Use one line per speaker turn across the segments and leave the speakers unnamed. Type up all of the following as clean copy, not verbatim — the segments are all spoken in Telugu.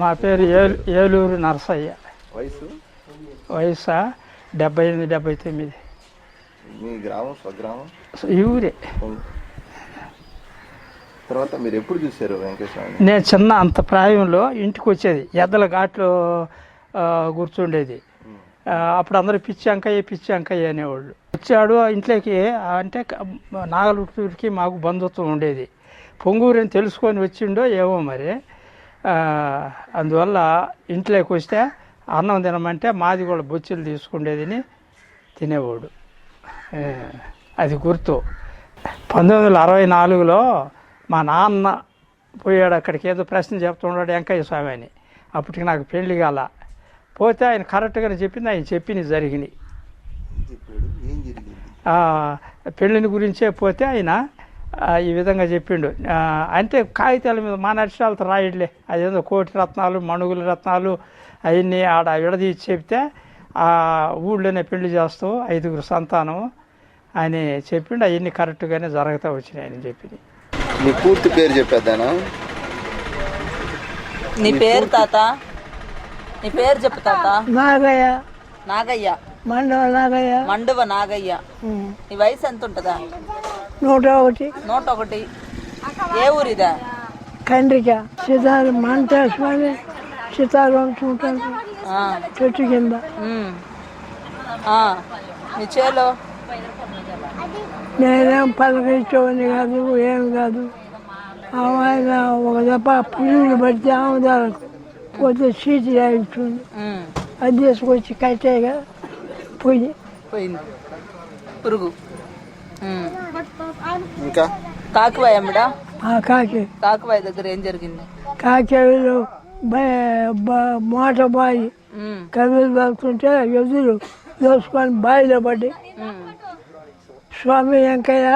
మా పేరు ఏలూరు నరసయ్య.
వయసు
వయసు 78, 79.
మీ గ్రామం స్వగ్రామం
ఈ ఊరే.
తర్వాత మీరు ఎప్పుడు చూశారు వెంకటేశ్వర?
నేను చిన్న అంత ప్రాయంలో ఇంటికి వచ్చేది, ఎద్దల ఘాట్లో కూర్చుండేది. అప్పుడు అందరూ పిచ్చి అంకయ్య అనేవాళ్ళు. వచ్చాడు ఇంట్లోకి, అంటే నాగలుటూరికి మాకు బంధుత్వం ఉండేది. పొంగూరు అని తెలుసుకొని వచ్చిండో ఏమో మరి. అందువల్ల ఇంట్లోకి వస్తే అన్నం తినమంటే మాది కూడా బొచ్చులు తీసుకుండేదని తినేవాడు. అది గుర్తు. 1964లో మా నాన్న పోయాడు అక్కడికి, ఏదో ప్రశ్న చెప్తున్నాడు వెంకయ్య స్వామి అని. అప్పటికి నాకు పెళ్లి కాల. పోతే ఆయన కరెక్ట్గానే చెప్పింది, ఆయన చెప్పినవి జరిగినాయి. పెళ్ళిని గురించే పోతే ఆయన ఈ విధంగా చెప్పిండు. అంటే కాగితాల మీద మా నడిచాలతో రాయట్లే, అదేదో కోటి రత్నాలు మణుగుల రత్నాలు అవన్నీ ఆడ విడదీసి చెప్తే ఆ ఊళ్ళోనే పెళ్లి చేస్తావు, 5గురు సంతానం అని చెప్పిండు. అవన్నీ కరెక్ట్గానే జరుగుతూ వచ్చినాయి అని చెప్పింది.
నీ పూర్తి పేరు చెప్పేద్దానా?
నీ పేరు తాత, నీ పేరు చెప్పు తాత.
నాగయ్య.
నాగయ్య, మండవ నాగయ్య. నీ వయసు ఎంత ఉంటుందా?
101.
101. ఏ ఊరిదా?
కండ్రిక. మంటేశ్వరి సీతారాం చెట్టు కింద.
నీ చేలో
నేనేం పలకరించేవాడిని కాదు, ఏం కాదు. ఆయన ఒక దెబ్బ పురుగులు పడితే ఆముదాలకు పోతే సీటు రాయించుంది. అది తీసుకొచ్చి కట్టేగా
పోయింది పురుగు.
ఇంకా
కాకువాయ అమ్మడా? కాకువాయ దగ్గర ఏం జరిగింది?
కాకేలో మోట బాయి కవిలు వెళ్తుంటే ఎదురు దోసుకొని బావిలో పడి, స్వామి వెంకయ్య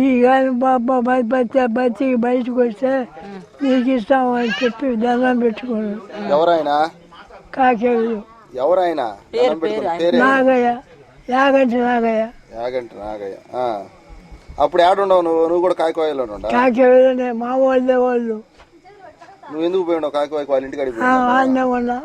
ఈ కానీ బాబా బతికి బయటకు వస్తే నీకు ఇస్తాము అని చెప్పి దండం పెట్టుకున్నాడు.
ఎవరైనా
కాకేలు.
ఎవరైనా?
నాగయ్య, యాగంటి నాగయ్య.
అప్పుడు ఏడుండవు నువ్వు కూడా కాకివాయలో ఉండవు?
కాకేలోనే మా వాళ్ళు.
నువ్వు ఎందుకు పోయినావు కాకివాయకి? వాళ్ళ ఇంటికి
ఆడనే ఉన్నా.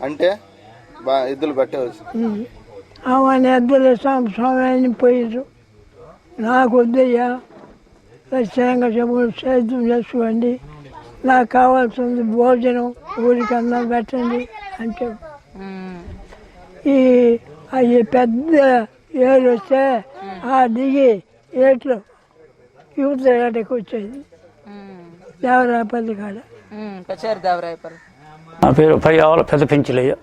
అంటే ఎద్దులు పెట్టవచ్చు.
ఆమె ఎద్దులు స్వామి పోయారు. నాకు వద్దయ్యా, ఖచ్చితంగా చెప్పులు సేద్యం చేసుకోండి, నాకు కావాల్సింది భోజనం, ఊరికి అన్నం పెట్టండి అంటే ఈ పెద్ద ఏళ్ళు వస్తే ఆ దిగి ఏట్లో యువతకి వచ్చేది దేవరాయపల్లి కాడ.
నా పేరు పయ్యావల పెద్ద పెంచులయ్య.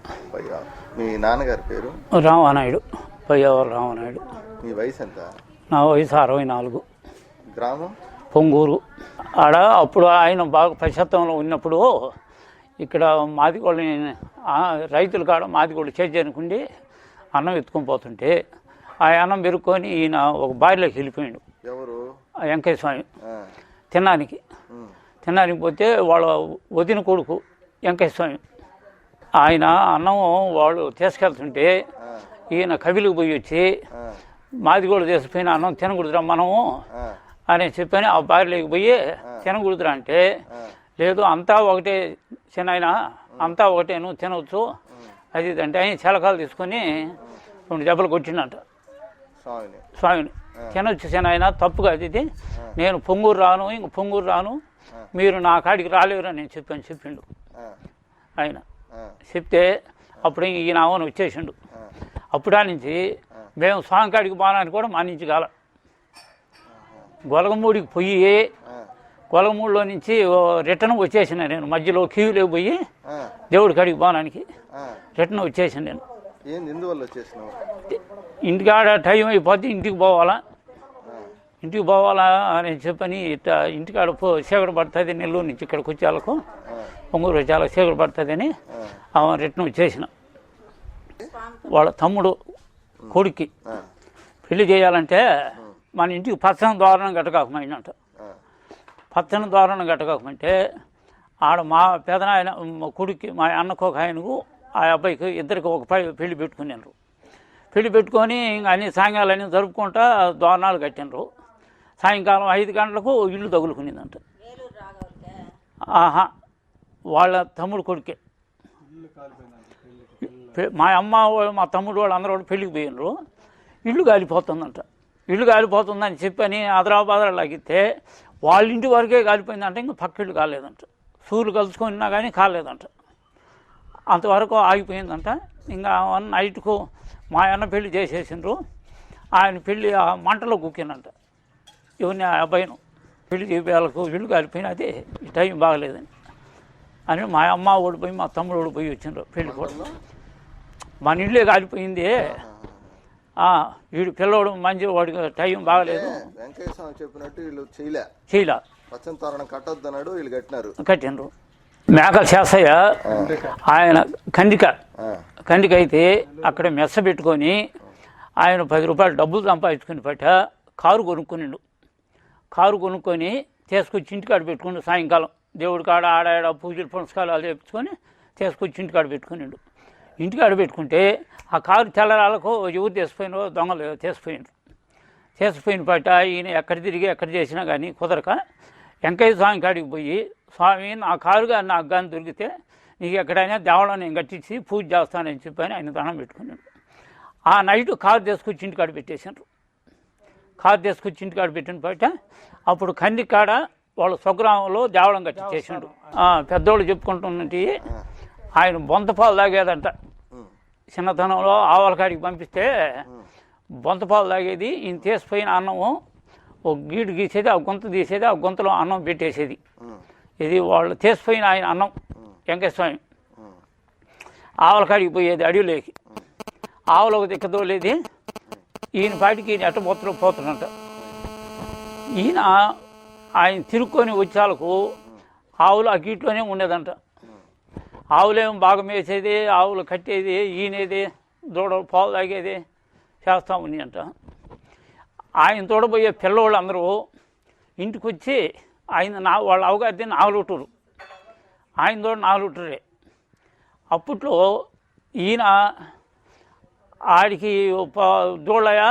మీ నాన్నగారి పేరు?
రామానాయుడు, పయ్యావల రామానాయుడు.
మీ వయసు ఎంత?
నా వయసు 64.
గ్రామం
పొంగూరు. ఆడ అప్పుడు ఆయన బాగా పశ్చాత్తంలో ఉన్నప్పుడు ఇక్కడ మాదిగోళ్ళని రైతుల కాడ మాదిగోళ్ళు చేజనుకుండి అన్నం ఎత్తుకొని పోతుంటే ఆ అన్నం పెరుక్కొని ఈయన ఒక బావిలోకి వెళ్ళిపోయాడు.
ఎవరు?
వెంకయ్య స్వామి. తినడానికి పోతే వాళ్ళ వదిన కొడుకు వెంకయ్య స్వామి. ఆయన అన్నం వాళ్ళు తీసుకెళ్తుంటే ఈయన కవిలికి పోయి వచ్చి మాదిగోళ్ళు తీసుకుపోయిన అన్నం తినకూడదురా మనము అని చెప్పని ఆ బావిలోకి పోయి తినకూడదురా అంటే, లేదు అంతా ఒకటే చిన్న, అంతా ఒకటే, నువ్వు తినవచ్చు అది అంటే ఆయన చిలకాలు తీసుకొని 2 దెబ్బలు కొట్టిండంట స్వామిని. తినొచ్చు చిన్న, తప్పు కాదు ఇది, నేను పొంగూరు రాను, ఇంక పొంగూరు రాను, మీరు నా కాడికి రాలేరుని నేను చెప్పిండు ఆయన. చెప్తే అప్పుడు ఈయన అవని వచ్చేసిండు. అప్పుడా నుంచి మేము స్వామి కాడికి పోవడానికి కూడా మా నుంచి కాల. గొలగమూడికి పోయి గొలగమూడిలో నుంచి రిటర్న్ వచ్చేసిన నేను. మధ్యలో క్యూలో పోయి దేవుడి కాడికి పోవడానికి రిటర్న్ వచ్చేసాను నేను. ఇంటికాడ టైం అయిపోతే ఇంటికి పోవాలా అని చెప్పని ఇట్లా ఇంటికాడ చీకటి పడుతుంది, నెల్లూరు నుంచి ఇక్కడికి వచ్చేళ్ళకు పొంగూరు చాలా చీకటి పడుతుందని ఆమె రిటర్న్ వచ్చేసిన. వాళ్ళ తమ్ముడు కొడుక్కి పెళ్లి చేయాలంటే మన ఇంటికి పచ్చని ద్వారణం కట్టకాకమంట. పచ్చని ద్వారణం కట్టకాకమంటే ఆడ మా పెదనాయన కొడుక్కి, మా అన్నకు ఒక ఆయనకు, ఆ అబ్బాయికి ఇద్దరికి ఒక పెళ్లి పెట్టుకున్నారు. పెళ్లి పెట్టుకొని ఇంకా అన్ని సాయంకాలన్నీ జరుపుకుంటా ద్వారణాలు కట్టినరు. సాయంకాలం 5 గంటలకు ఇల్లు తగులుకునిందంట. ఆహా, వాళ్ళ తమ్ముడు కొడుకే. మా అమ్మ మా తమ్ముడు వాళ్ళు అందరూ కూడా పెళ్ళికి పోయినరు. ఇల్లు కాలిపోతుందంట. ఇల్లు కాలిపోతుందని చెప్పని ఆదరాబాదరా లాగితే వాళ్ళ ఇంటి వరకే కాలిపోయిందంట. ఇంకా పక్క ఇల్లు కాలేదంట. సూర్యులు కలుసుకున్నా కానీ కాలేదంట. అంతవరకు ఆగిపోయిందంట. ఇంకా నైట్కు మా అన్న పెళ్లి చేసేసిండ్రు. ఆయన పెళ్ళి ఆ మంటలో కుక్కినంట. ఇవన్నీ ఆ అబ్బాయిను పెళ్లి చేపేళ్ళకు ఇల్లు కాలిపోయినది ఈ టైం బాగలేదని అని మా అమ్మ ఓడిపోయి మా తమ్ముడు ఓడిపోయి వచ్చిండ్రు పెళ్లి కూడా. మన ఇల్లే కాలిపోయింది. వీడు పిల్లవాడు మంచి వాడికి టైం బాగలేదు.
వెంకయ్య స్వామి చెప్పినట్టు వీళ్ళు
చేయలే.
పచ్చని తోరణం కట్టొద్దు అన్నాడు, వీళ్ళు
కట్టిండ్రు. మేకల చేసయ్య ఆయన కందిక అయితే అక్కడ మెస్స పెట్టుకొని ఆయన 10 రూపాయలు డబ్బులు సంపాదించుకుని పట్ట కారు కొనుక్కునిండు. కారు కొనుక్కొని తీసుకొచ్చి ఇంటికాడ పెట్టుకుని సాయంకాలం దేవుడి కాడ ఆడ పూజలు పునస్కారాలు చేపించుకొని తీసుకొచ్చి ఇంటికాడ పెట్టుకునిండు. ఇంటికాడ పెట్టుకుంటే ఆ కారు తెల్లరాలకు ఎవరు తీసిపోయినో దొంగలు తీసిపోయిన పట్ట ఈయన ఎక్కడ తిరిగి ఎక్కడ చేసినా కానీ కుదరక వెంకయ్య స్వామి కాడికి పోయి, స్వామి నా కారు కానీ నాకు కానీ దొరికితే నీకు ఎక్కడైనా దేవళం నేను కట్టించి పూజ చేస్తానని చెప్పని ఆయన దండం పెట్టుకున్నాడు. ఆ నైటు కారు తీసుకొచ్చి ఇంటికాడ పెట్టేశారు. కారు తీసుకొచ్చి ఇంటికాడ పెట్టిన పట్ట అప్పుడు కందికాడ వాళ్ళ స్వగ్రామంలో దేవళం కట్టించేసాడు. పెద్దోళ్ళు చెప్పుకుంటున్నట్టు ఆయన బొంతపాలు తాగేదంట. చిన్నతనంలో ఆవుల కాడికి పంపిస్తే బొంతపాలు తాగేది. ఈయన తీసిపోయిన అన్నము ఒక గీడు గీసేది, ఆ గుంత తీసేది, ఆ గుంతలో అన్నం పెట్టేసేది. ఇది వాళ్ళు తీసిపోయిన ఆయన అన్నం వెంకయ్య స్వామి ఆవుల కాడికి పోయేది అడవిలోకి. ఆవులకు దిక్కదోలేది. ఈయన పాటికి ఈయన ఎట్టబోతులు పోతున్నట్ట. ఈయన ఆయన తిరుక్కొని వచ్చేలకు ఆవులు ఆ గీట్లోనే ఉండేదంట. ఆవులేమో బాగా మేసేది, ఆవులు కట్టేది, ఈయనేది దూడలు పాలు తాగేది చేస్తూ ఉన్నాయంట. ఆయన తోడబోయే పిల్లవాళ్ళు అందరూ ఇంటికి వచ్చి వాళ్ళ అవగాహన 4 లీటర్లు, ఆయన తోడు 4 లీటరే. అప్పట్లో ఈయన ఆడికి దూడలయ్య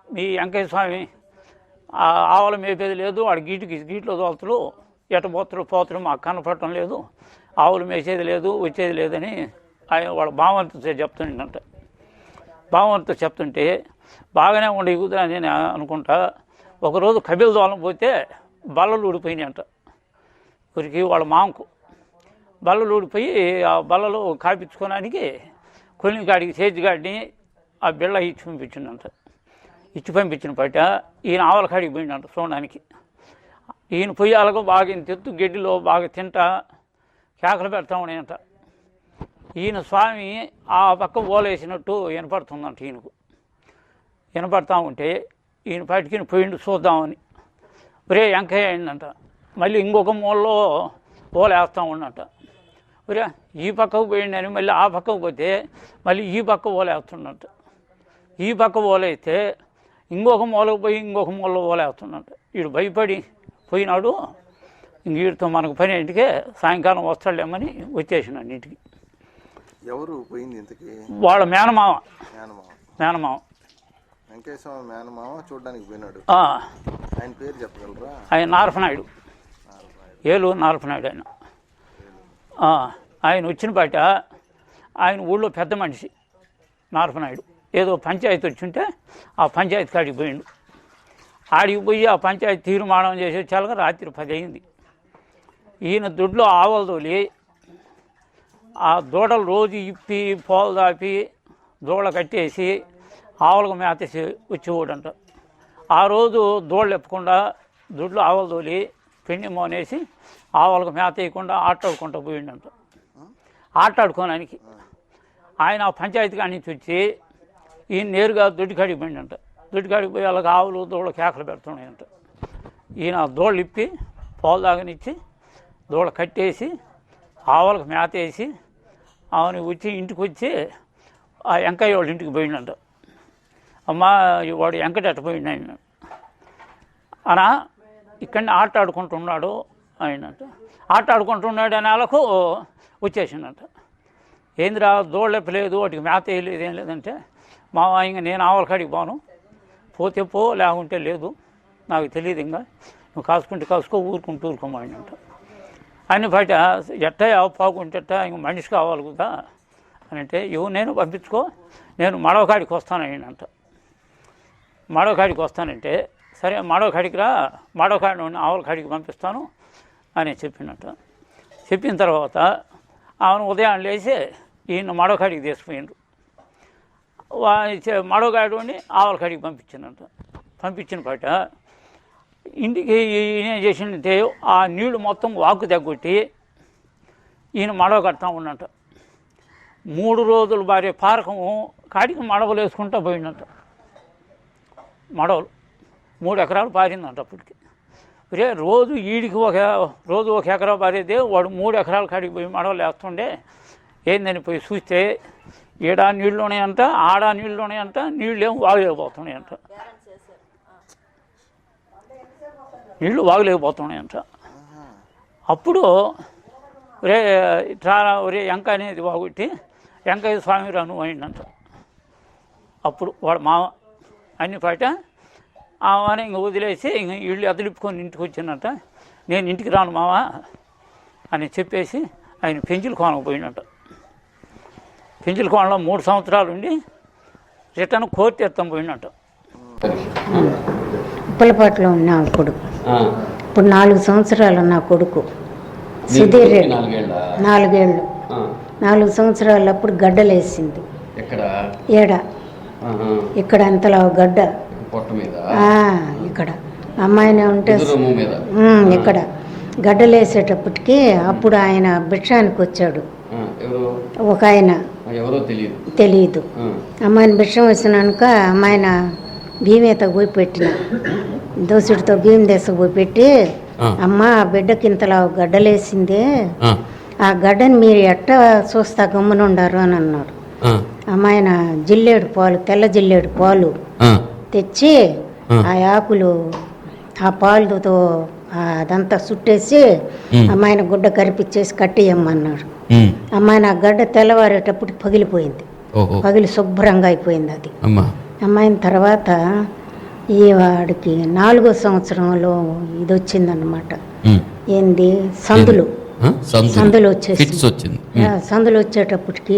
మీ వెంకయ్య స్వామి ఆవుల మేపేది లేదు, వాడి గీట్లో తోలుతులు పోతులు మాకు కనపడటం లేదు, ఆవులు మేసేది లేదు, వచ్చేది లేదని ఆయన వాళ్ళ భావంతో చెప్తుండంట. భావంతో చెప్తుంటే బాగానే ఉండే కుదురా నేను అనుకుంటా. ఒకరోజు కబిల దోలం పోతే బల్లలు ఊడిపోయినాయంట. ఊరికి వాళ్ళ మామకు బల్లలు ఊడిపోయి ఆ బల్లలు కాపించుకోవడానికి కొన్ని కాడికి చేతిగాడిని ఆ బిళ్ళ ఇచ్చి పంపించిందంట. ఇచ్చి పంపించిన పట్ట ఈయన ఆవుల కాడికి పోయిందంట చూడడానికి. ఈయన పొయ్యాలకు బాగా ఈయన తెత్తు గడ్డిలో బాగా తింటా కేకలు పెడతా ఉన్నాయంట. ఈయన స్వామి ఆ పక్క ఓలేసినట్టు వినపడుతుందంట. ఈయనకు వినపడతా ఉంటే ఈయన పాటికి పోయిండు చూద్దామని. ఒరే వెంకయ్య అయిందంట. మళ్ళీ ఇంకొక మూలలో ఓలేస్తూ ఉన్నట్ట. ఒరే ఈ పక్కకు పోయిండని మళ్ళీ ఆ పక్కకు పోతే మళ్ళీ ఈ పక్క ఓలేస్తున్నట్ట. ఈ పక్క ఓలేస్తే ఇంకొక మూలకు పోయి ఇంకొక మూలలో ఓలేస్తున్నట్ట. వీడు భయపడి పోయినాడు. ఇంక వీడితో మనకు పని ఇంటికే సాయంకాలం వస్తాడేమని వచ్చేసినాడు ఇంటికి.
ఎవరు పోయింది ఇంతకీ?
వాళ్ళ మేనమామ.
వెంకయ్య స్వామి మేనమామ చూడడానికి పోయినాడు. ఆయన పేరు చెప్పగలరా?
ఆయన నారపనాయుడు, ఏలూరు నారపనాయుడు. ఆయన వచ్చిన బయట ఆయన ఊళ్ళో పెద్ద మనిషి నారపనాయుడు. ఏదో పంచాయతీ వచ్చింటే ఆ పంచాయతీ కాడికి పోయిండు. ఆడికి పోయి ఆ పంచాయతీ తీర్మానం చేసే చాలుగా రాత్రి 10 అయింది. ఈయన దొడ్లో ఆవులు తోలి ఆ దూడలు రోజు ఇప్పి పోలు దాపి దూడ కట్టేసి ఆవులకు మేతేసి వచ్చేవాడంట. ఆ రోజు దూడలు ఎప్పకుండా దొడ్లో ఆవులు తోలి పెండి మోనేసి ఆవులకు మేత వేయకుండా ఆటాడుకుంటూ పోయిండంట. ఆటాడుకోవడానికి ఆయన ఆ పంచాయతీ కాడి నుంచి వచ్చి ఈయన నేరుగా దొడ్డికాడికి పోయిండంట. దొడ్డికాడికి పోయి వాళ్ళకి ఆవులు దూడలు కేకలు పెడుతున్నాయంట. ఈయన దూడలు ఇప్పి పోలు దాగనిచ్చి దూడ కట్టేసి ఆవులకు మేత వేసి ఆమెను వచ్చి ఇంటికి వచ్చి ఆ వెంకయ్య వాళ్ళ ఇంటికి పోయిండంట. అమ్మ వాడు వెంకట పోయిండు ఆయన అనా ఇక్కడనే ఆట ఆడుకుంటున్నాడు ఆయనంట. ఆట ఆడుకుంటున్నాడు అనే వాళ్ళకు వచ్చేసిండంట. ఏందిరా దూడలేపలేదు, వాటికి మేత వేయలేదు, ఏం లేదంటే మా ఇంక నేను ఆవుల కాడికి పోను, పోతే పో లేకుంటే లేదు, నాకు తెలియదు, ఇంకా నువ్వు కాసుకుంటే కాసుకో, ఊరుకుంటూ ఊరుకోమంట. అని బయట ఎట్ట పాకుంటేట ఇంక మనిషి కావాలి కదా అని అంటే నేను పంపించుకో, నేను మడవకాడికి వస్తాను అయినంట. మడవకాడికి వస్తానంటే సరే మడవకాడికి రా, మడవకాడి నుండి ఆవుల కాడికి పంపిస్తాను అని చెప్పినట్ట. చెప్పిన తర్వాత ఆమెను ఉదయం లేచి ఈయన మడవకాడికి తీసుకుపోయిండ్రు. మడవకాడి నుండి ఆవుల కాడికి పంపించినట్ట. పంపించిన బయట ఇంటికి ఈయన ఏం చేసిందంటే ఆ నీళ్లు మొత్తం వాకు తగ్గొట్టి ఈయన మడవ కడతా ఉన్నట్ట. 3 రోజులు భార్య పారకము కాడికి మడవలు వేసుకుంటూ పోయినట్ట. మడవలు 3 ఎకరాలు పారిందంట అప్పటికి. రోజు ఈడికి రోజు 1 ఎకరా పారేదే, వాడు 3 ఎకరాల కాడికి పోయి మడవలు వేస్తుండే. ఏందని పోయి చూస్తే ఈడా నీళ్ళు ఉన్నాయంట, ఆడా నీళ్ళు ఉన్నాయంట, నీళ్ళు ఏమో వాగలేకపోతున్నాయంట. నీళ్ళు వాగలేకపోతున్నాయంట. అప్పుడు ఒరే ఎంక అనేది వాగొట్టి వెంకయ్య స్వామి రాను అయిందంట. అప్పుడు వాడు మామ అన్ని పాట ఆమె ఇంక వదిలేసి ఇంక ఇళ్ళు ఎదలిప్పుకొని ఇంటికి వచ్చిందంట. నేను ఇంటికి రాను మావా అని చెప్పేసి ఆయన పెంచుల కోనకు పోయినట్ట. పెంచుల కోనలో 3 సంవత్సరాలు ఉండి రిటర్న్ కోర్టు ఎత్తం పోయినట్ట.
ఉప్పలపాట్లో ఉన్నా కొడుకు. ఇప్పుడు 4 సంవత్సరాలు నా కొడుకు సుధీర్ రెడ్డి. 4 ఏళ్ళు. 4 సంవత్సరాలు అప్పుడు గడ్డలేసింది. ఏడ ఇక్కడ అంతలా గడ్డ ఇక్కడ అమ్మాయినే ఉంటే ఇక్కడ గడ్డలేసేటప్పటికి అప్పుడు ఆయన భిక్షానికి వచ్చాడు. ఒక ఆయన తెలియదు. అమ్మాయిని భిక్షం వచ్చినాక అమ్మాయిన భీమేత పోయి పెట్టిన దోసుడితో భీమ దేశకు పోయి పెట్టి, అమ్మ ఆ బిడ్డకి ఇంతలా గడ్డలేసింది, ఆ గడ్డని మీరు ఎట్ట చూస్తా గమ్మునుండారు అని అన్నారు. అమ్మాయిన జిల్లేడు పాలు, తెల్ల జిల్లేడు పాలు తెచ్చి ఆ ఆకులు ఆ పాలుతో అదంతా చుట్టేసి అమ్మాయిన గుడ్డ కరిపిచ్చేసి కట్టియమ్మన్నాడు. అమ్మాయిన ఆ గడ్డ తెల్లవారేటప్పుడు పగిలిపోయింది. పగిలి శుభ్రంగా అయిపోయింది అది. అమ్మాయిన తర్వాత ఈ వాడికి 4వ సంవత్సరంలో ఇది వచ్చిందన్నమాట. ఏంది సందులు వచ్చేసి సందులు వచ్చేటప్పటికి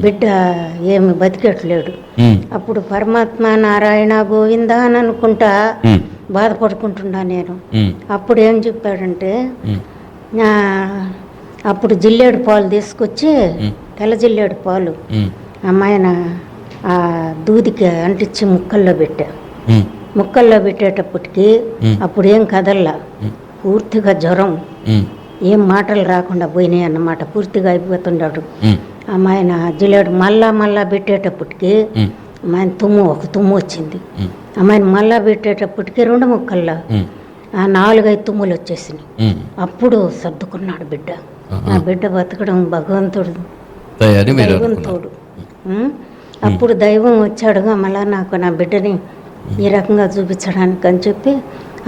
బిడ్డ ఏమి బతికేట్లేడు. అప్పుడు పరమాత్మ నారాయణ గోవింద అని అనుకుంటా బాధపడుకుంటున్నా నేను. అప్పుడు ఏం చెప్పాడంటే అప్పుడు జిల్లేడు పాలు తీసుకొచ్చి తెల్ల జిల్లేడు పాలు అమ్మాయిన ఆ దూదికి అంటించి ముక్కల్లో పెట్టా. ముక్కల్లో పెట్టేటప్పటికి అప్పుడు ఏం కదల్లా, పూర్తిగా జ్వరం, ఏం మాటలు రాకుండా పోయినాయి అన్నమాట. పూర్తిగా అయిపోతున్నాడు. అమ్మాయిన జిల్లేడు మళ్ళా పెట్టేటప్పటికి అమ్మాయిన ఒక తుమ్ము వచ్చింది. అమ్మాయిని మళ్ళా పెట్టేటప్పటికి 2 ముక్కల్లో ఆ 4-5 తుమ్ములు వచ్చేసినాయి. అప్పుడు సర్దుకున్నాడు బిడ్డ. నా బిడ్డ బతకడం భగవంతుడు తోడు. అప్పుడు దైవం వచ్చాడుగా మళ్ళా నాకు నా బిడ్డని ఈ రకంగా చూపించడానికి అని చెప్పి,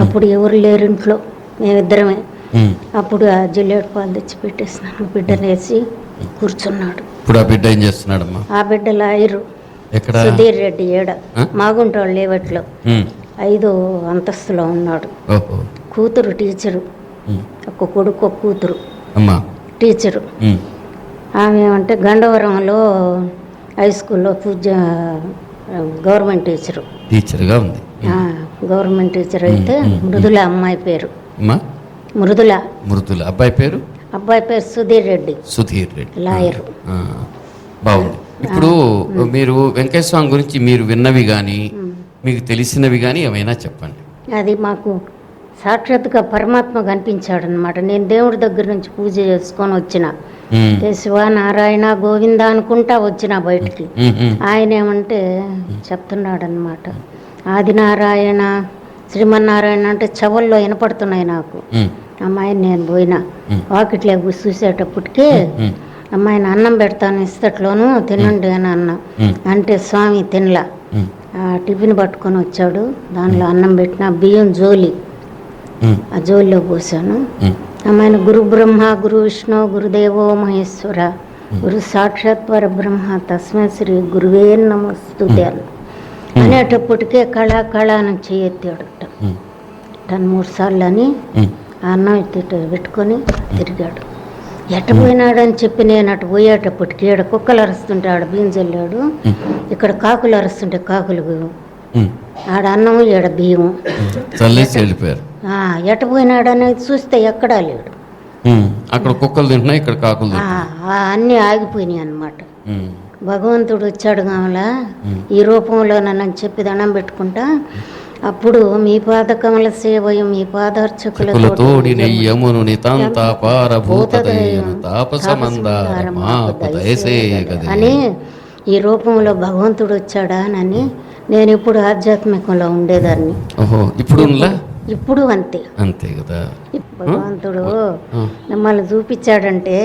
అప్పుడు ఎవరు లేరు ఇంట్లో, మేమిద్దరమే. అప్పుడు ఆ జిల్లేడు పాలు తెచ్చి పెట్టేసినాను. బిడ్డను వేసి కూర్చున్నాడు.
ఇప్పుడు ఆ బిడ్డ ఏం చేస్తున్నాడమ్మా?
ఆ బిడ్డ లాయరు సుధీర్ రెడ్డి ఏడ మాగుంటోళ్ళు లేవట్లో 5వ అంతస్తులో ఉన్నాడు. కూతురు టీచరు, ఒక కొడుకు ఒక కూతురు టీచరు. ఆమె అంటే గండవరంలో హై స్కూల్లో గవర్నమెంట్ టీచర్గా ఉంది. గవర్నమెంట్ టీచర్ అయితే మృదుల అమ్మాయి పేరు. మృదుల. అబ్బాయి పేరు సుధీర్ రెడ్డి లాయరు.
బాగుంది. ఇప్పుడు మీరు వెంకయ్య స్వామి గురించి మీరు విన్నవి కానీ మీకు తెలిసినవి కానీ ఏమైనా చెప్పండి.
అది మాకు సాక్షాత్గా పరమాత్మ కనిపించాడు అనమాట. నేను దేవుడి దగ్గర నుంచి పూజ చేసుకొని వచ్చిన, శివ నారాయణ గోవింద అనుకుంటా వచ్చిన బయటికి. ఆయన ఏమంటే చెప్తున్నాడు అనమాట, ఆదినారాయణ శ్రీమన్నారాయణ అంటే చెవుల్లో వినపడుతున్నాయి నాకు. అమ్మాయిని నేను పోయినా వాకిట్లే చూసేటప్పటికి అమ్మాయిని అన్నం పెడతాను ఇస్తట్లోనూ తినండి అని అన్నా. అంటే స్వామి తినలా. టిఫిన్ పట్టుకొని వచ్చాడు, దానిలో అన్నం పెట్టిన బియ్యం జోలి, ఆ జోలిలో పోసాను. అమ్మాయిని గురు బ్రహ్మ గురు విష్ణు గురుదేవో మహేశ్వర గురు సాక్షాత్ పరబ్రహ్మ తస్మై శ్రీ గురువే నమస్తుతే అనేటప్పటికే కళ నుంచి ఎత్తాడు 3 సార్లు అని ఆ అన్నం ఇటు పెట్టుకొని తిరిగాడు. ఎట్ట పోయినాడని చెప్పి నేను అటు పోయేటప్పటికి ఈడ కుక్కలు అరుస్తుంటే ఆడ బియ్యం చల్లాడు, ఇక్కడ కాకులు అరుస్తుంటే కాకులు, ఆడ అన్నం ఈడ బియ్యం
చల్లేసి వెళ్ళిపోయారు.
ఎట్ట పోయినాడనేది చూస్తే ఎక్కడా లేడు.
అక్కడ కుక్కలు తింటున్నాయి, ఇక్కడ కాకులు
అన్నీ ఆగిపోయినాయి అన్నమాట. భగవంతుడు వచ్చాడు కావాలా ఈ రూపంలో నన్ను చెప్పి దండం పెట్టుకుంటా. అప్పుడు మీ పాదకమల సేవయం మీ పాదార్చకులతో అని ఈ రూపంలో భగవంతుడు వచ్చాడా అని నేను ఇప్పుడు ఆధ్యాత్మికంలో ఉండేదాన్ని. ఇప్పుడు అంతే
అంతే కదా.
భగవంతుడు మిమ్మల్ని చూపించాడంటే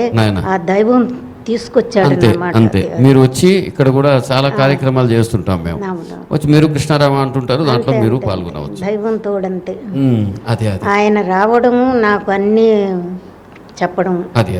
ఆ దైవం తీసుకొచ్చాడు
అంతే. మీరు వచ్చి ఇక్కడ కూడా చాలా కార్యక్రమాలు చేస్తుంటాం మేము. వచ్చి మీరు కృష్ణారామ అంటుంటారు, దాంట్లో మీరు పాల్గొనవచ్చు.
దైవం తోడంతే.
అదే
ఆయన రావడము నాకు అన్నీ చెప్పడం.
అదే